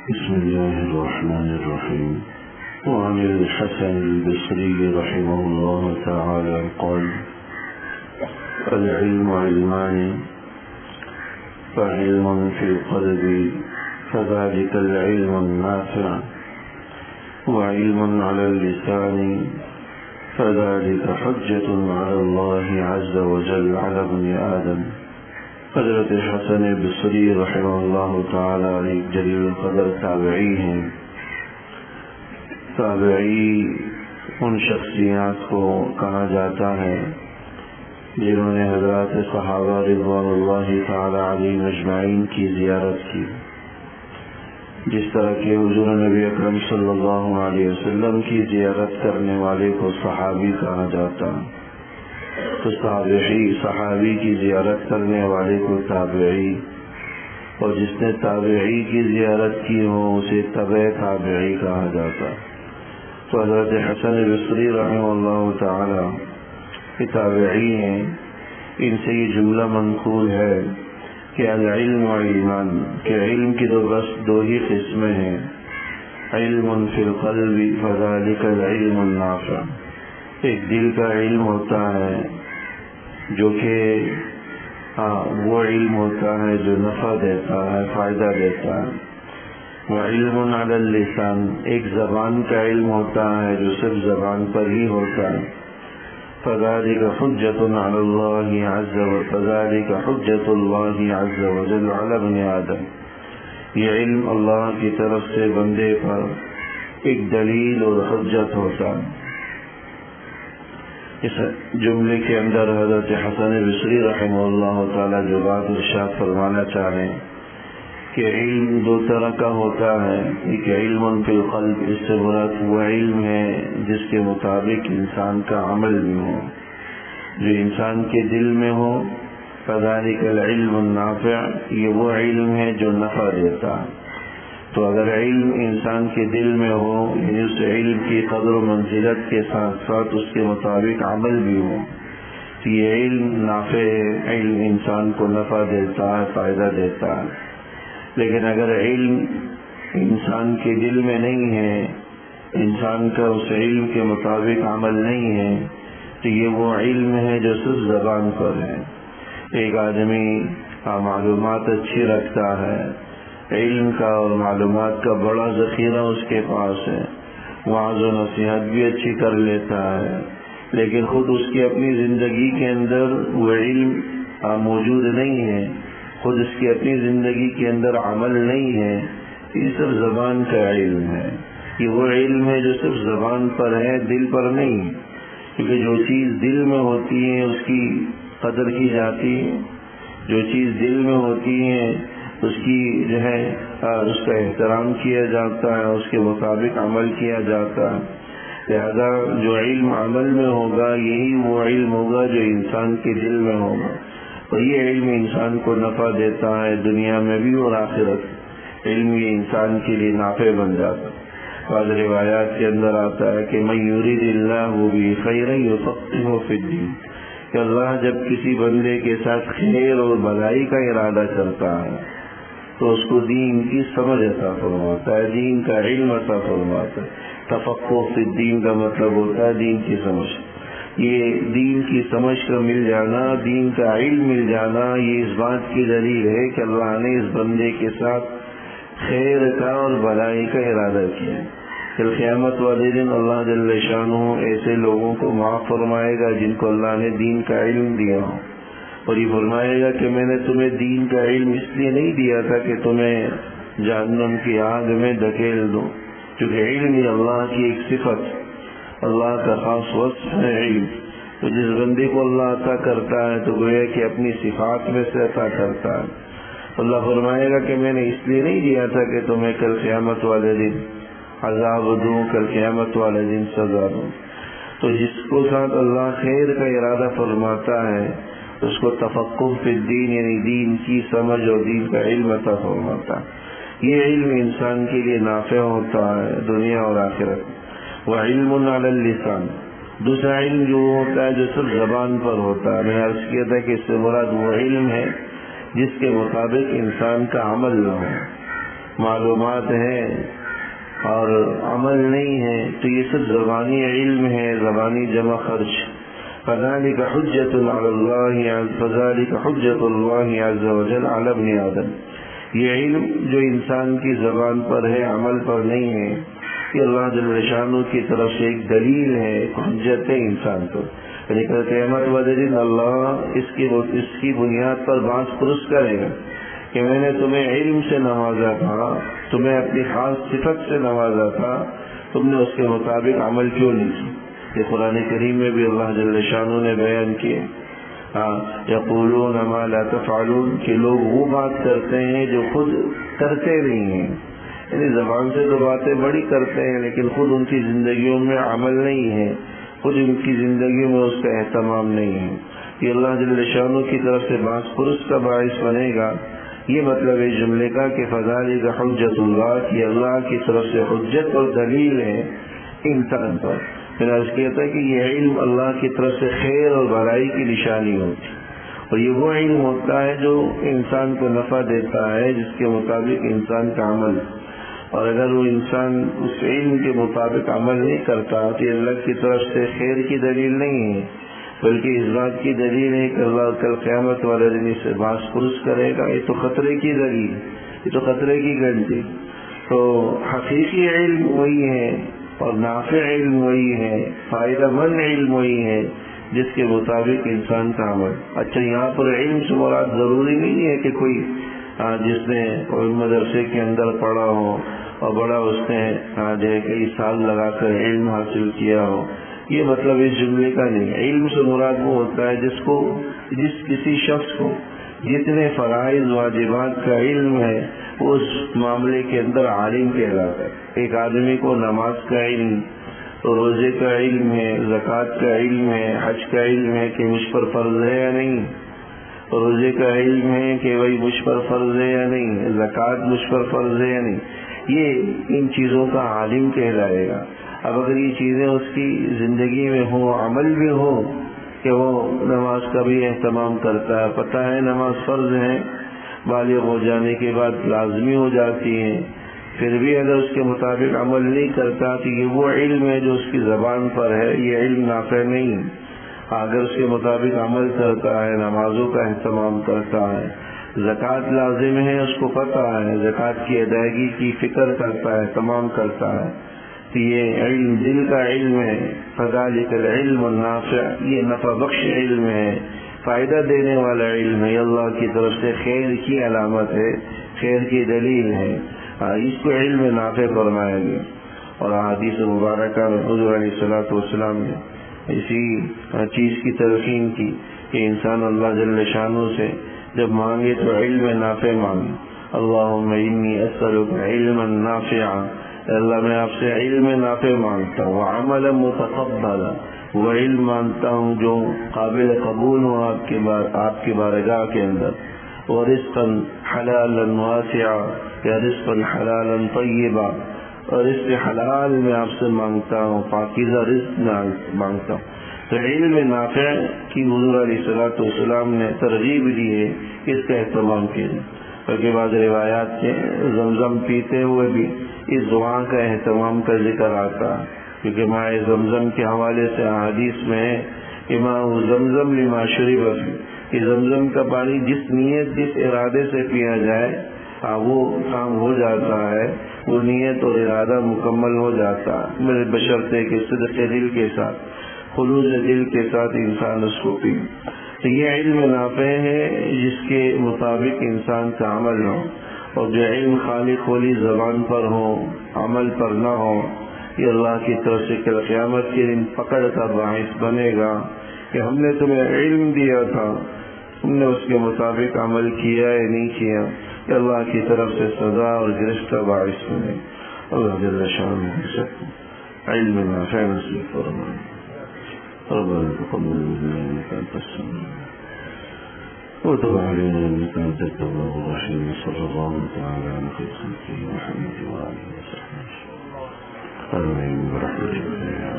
بسم الله الرحمن الرحيم. وعن الحسن البصري رحمه الله تعالى قال: العلم علمان، فعلم في القلب فذلك العلم النافع، وعلم على اللسان فذلك حجة على الله عز وجل على ابن آدم. حضرت حسن بصری رحمہ اللہ تعالی علیہ جلیل القدر تابعی ہیں. تابعی ان شخصیات کو کہا جاتا ہے جنہوں نے حضرات صحابہ رضوان اللہ تعالی علیہ اجمعین کی زیارت کی. جس طرح کہ حضور نبی اکرم صلی اللہ علیہ وسلم کی زیارت کرنے والے کو صحابی کہا جاتا ہے، تو صحابی کی زیارت کرنے والے کو تابعی، اور جس نے تابعی کی زیارت کی ہو اسے تبع تابعی کہا جاتا. تو حضرت حسن بصری رحمہ اللہ تعالی یہ تابعی ہیں. ان سے یہ جملہ منقول ہے کہ العلم علمان، کہ علم کی بس دو ہی قسمیں ہیں. علم فی القلب فذلک العلم النافع، ایک دل کا علم ہوتا ہے جو کہ وہ علم ہوتا ہے جو نفع دیتا ہے، فائدہ دیتا ہے. وعلم علی اللسان، ایک زبان کا علم ہوتا ہے جو صرف زبان پر ہی ہوتا ہے. فذلک حجۃ علی اللہ عز وجل، فذلک حجۃ اللہ عز وجل علی ابن آدم، یہ علم اللہ کی طرف سے بندے پر ایک دلیل اور حجت ہوتا ہے. اس جملے کے اندر حضرت حسن بصری رحمہ اللہ تعالی جو بات ارشاد فرمانا چاہ رہے ہیں کہ علم دو طرح کا ہوتا ہے. ایک علم فی القلب، اس سے مراد وہ علم ہے جس کے مطابق انسان کا عمل بھی ہو، جو انسان کے دل میں ہو. فذلک العلم النافع، یہ وہ علم ہے جو نفع دیتا ہے. تو اگر علم انسان کے دل میں ہو، یعنی اس علم کی قدر و منزلت کے ساتھ ساتھ اس کے مطابق عمل بھی ہو، تو یہ علم نافع ہے، علم انسان کو نفع دیتا ہے، فائدہ دیتا ہے. لیکن اگر علم انسان کے دل میں نہیں ہے، انسان کا اس علم کے مطابق عمل نہیں ہے، تو یہ وہ علم ہے جو صرف زبان پر ہے. ایک آدمی معلومات اچھی رکھتا ہے، علم کا اور معلومات کا بڑا ذخیرہ اس کے پاس ہے، وعظ و نصیحت بھی اچھی کر لیتا ہے، لیکن خود اس کی اپنی زندگی کے اندر وہ علم موجود نہیں ہے، خود اس کی اپنی زندگی کے اندر عمل نہیں ہے. یہ صرف زبان کا علم ہے. یہ وہ علم ہے جو صرف زبان پر ہے، دل پر نہیں. کیونکہ جو چیز دل میں ہوتی ہے اس کی قدر کی جاتی ہے، جو چیز دل میں ہوتی ہے اس کی جو ہے اس کا احترام کیا جاتا ہے، اس کے مطابق عمل کیا جاتا ہے. لہذا جو علم عمل میں ہوگا یہی وہ علم ہوگا جو انسان کے دل میں ہوگا، اور یہ علم انسان کو نفع دیتا ہے دنیا میں بھی اور آخرت. علم یہ انسان کے لیے نافع بن جاتا ہے. بعض روایات کے اندر آتا ہے کہ من یرید اللہ بہ خیرا یفقہہ فی الدین، کہ اللہ جب کسی بندے کے ساتھ خیر اور بھلائی کا ارادہ کرتا ہے تو اس کو دین کی سمجھ عطا فرماتا ہے، دین کا علم عطا فرماتا ہے. تفقہ فی الدین کا مطلب ہوتا ہے دین کی سمجھ. یہ دین کی سمجھ کا مل جانا، دین کا علم مل جانا، یہ اس بات کی دلیل ہے کہ اللہ نے اس بندے کے ساتھ خیر کا اور بھلائی کا ارادہ کیا. کل قیامت والے دن اللہ جل شانہ ایسے لوگوں کو معاف فرمائے گا جن کو اللہ نے دین کا علم دیا ہو، اور یہ فرمائے گا کہ میں نے تمہیں دین کا علم اس لیے نہیں دیا تھا کہ تمہیں جہنم کی آگ میں دھکیل دوں، کیونکہ علم ہی اللہ کی ایک صفت، اللہ کا خاص وصف ہے علم. تو جس بندے کو اللہ عطا کرتا ہے تو گویا کہ اپنی صفات میں سے عطا کرتا ہے. اللہ فرمائے گا کہ میں نے اس لیے نہیں دیا تھا کہ تمہیں کل قیامت والے دن عذاب دوں، کل قیامت والے دن سزا دوں. تو جس کو ساتھ اللہ خیر کا ارادہ فرماتا ہے اس کو تفقہ فی الدین یعنی دین کی سمجھ اور دین کا علم عطا فرماتا ہے. یہ علم انسان کے لیے نافع ہوتا ہے دنیا اور آخرت. وعلم علی اللسان، دوسرا علم جو ہوتا ہے جو صرف زبان پر ہوتا ہے. میں نے عرض کیا تھا کہ اس سے مراد وہ علم ہے جس کے مطابق انسان کا عمل نہ ہو. معلومات ہیں اور عمل نہیں ہے تو یہ سب زبانی علم ہے، زبانی جمع خرچ. فذلك حجة على الله فذلك حجة الله عز وجل على ابن آدم. یہ علم جو انسان کی زبان پر ہے، عمل پر نہیں ہے، یہ اللہ جل شانہ کی طرف سے ایک دلیل ہے، ایک حجت ہے انسان پر. لیکن قیامت والے دن اللہ اس کی بنیاد پر بات پرس کرے گا کہ میں نے تمہیں علم سے نوازا تھا، تمہیں اپنی خاص صفت سے نوازا تھا، تم نے اس کے مطابق عمل کیوں نہیں کی. یہ قرآن کریم میں بھی اللہ جل شانہ نے بیان کیے. یقولون ما لا تفعلون کہ لوگ وہ بات کرتے ہیں جو خود کرتے نہیں ہیں، یعنی زبان سے تو باتیں بڑی کرتے ہیں لیکن خود ان کی زندگیوں میں عمل نہیں ہے، خود ان کی زندگی میں اس کا اہتمام نہیں ہے. یہ اللہ جل شانہ کی طرف سے باعث پرس کا باعث بنے گا. یہ مطلب اس جملے کا کہ فذلک حجت اللہ کی اللہ کی طرف سے حجت اور دلیل ہے انسان پر. پھر عرض کہتا ہے کہ یہ علم اللہ کی طرف سے خیر اور بھلائی کی نشانی ہوتی ہے، اور یہ وہ علم ہوتا ہے جو انسان کو نفع دیتا ہے، جس کے مطابق انسان کا عمل. اور اگر وہ انسان اس علم کے مطابق عمل نہیں کرتا تو یہ اللہ کی طرف سے خیر کی دلیل نہیں ہے، بلکہ اس بات کی دلیل ہے کہ اللہ کل قیامت والے دن سے باعث پرس کرے گا. یہ تو خطرے کی دلیل، یہ تو خطرے کی گھنٹی. تو حقیقی علم وہی ہے اور نافع علم وہی ہے، فائدہ مند علم وہی ہے جس کے مطابق انسان کا عمل. اچھا، یہاں پر علم سے مراد ضروری نہیں ہے کہ کوئی جس نے کوئی مدرسے کے اندر پڑھا ہو اور بڑا اس نے جو کئی سال لگا کر علم حاصل کیا ہو. یہ مطلب اس جملے کا نہیں. علم سے مراد وہ ہوتا ہے جس کسی شخص کو جتنے فرائض واجبات کا علم ہے وہ اس معاملے کے اندر عالم کہلاتا ہے. ایک آدمی کو نماز کا علم، روزے کا علم ہے، زکوٰۃ کا علم ہے، حج کا علم ہے کہ مجھ پر فرض ہے یا نہیں، روزے کا علم ہے کہ بھائی مجھ پر فرض ہے یا نہیں، زکوٰۃ مجھ پر فرض ہے یا نہیں، یہ ان چیزوں کا عالم کہلائے گا. اب اگر یہ چیزیں اس کی زندگی میں ہوں، عمل بھی ہو کہ وہ نماز کا بھی اہتمام کرتا ہے، پتہ ہے نماز فرض ہے، بالغ ہو جانے کے بعد لازمی ہو جاتی ہے، پھر بھی اگر اس کے مطابق عمل نہیں کرتا تو یہ وہ علم ہے جو اس کی زبان پر ہے، یہ علم نافع نہیں. اگر اس کے مطابق عمل کرتا ہے، نمازوں کا اہتمام کرتا ہے، زکوٰۃ لازم ہے، اس کو پتہ ہے، زکوٰۃ کی ادائیگی کی فکر کرتا ہے، تمام کرتا ہے، تو یہ علم دل کا علم ہے. فذلک العلم النافع، یہ نفع بخش علم ہے، فائدہ دینے والا علم ہے، اللہ کی طرف سے خیر کی علامت ہے، خیر کی دلیل ہے. اس کو علم نافع فرمایا گیا. اور حدیث مبارکہ میں حضور علیہ الصلوۃ والسلام نے اسی چیز کی تلقین کی کہ انسان اللہ جل شانہ سے جب مانگے تو علم نافع مانگے. اللہم انی اسألک علما نافعا، اللہ میں آپ سے علم نافع مانگتا ہوں، وعملا متقبلا، وہ علم مانگتا ہوں جو قابل قبول ہو آپ کی بارگاہ کے اندر، ورزقا حلالا واسعا، یا رزقا حلالا طیبا، اور رزق حلال میں آپ سے مانگتا ہوں، پاکیزہ رزق مانگتا ہوں. تو علم نافع کی حضور علیہ الصلوۃ والسلام نے ترغیب دی ہے کہ اس کا اہتمام کیجیے. بلکہ بعض روایات کے زمزم پیتے ہوئے بھی اس دعا کا اہتمام کا ذکر آتا ہے، کیونکہ ماء زمزم کے حوالے سے حدیث میں ہے کہ ماء زمزم لما شرب فیہ، کہ زمزم کا پانی جس نیت جس ارادے سے پیا جائے وہ کام ہو جاتا ہے، وہ نیت اور ارادہ مکمل ہو جاتا ہے، میرے بشرطے کہ صدق دل کے ساتھ، خلوص دل کے ساتھ انسان اس کو پی. تو یہ علم نافع ہے جس کے مطابق انسان کا عمل ہو، اور جو علم خالی کھولی زبان پر ہو، عمل پر نہ ہو، یہ اللہ کی طرف سے کل قیامت کے دن پکڑ کا باعث بنے گا کہ ہم نے تمہیں علم دیا تھا، تم نے اس کے مطابق عمل کیا یا نہیں کیا، کہ اللہ کی طرف سے سزا اور گرفت کا باعث بنے. اللہ جل شانہ علم نافع نصیب فرمائے. ربنا تقبل منا انك انت السميع وتب علينا انك انت التواب الرحيم. صلى الله تعالى على خير خلقه محمد وآله وصحبه آمين برحمتك.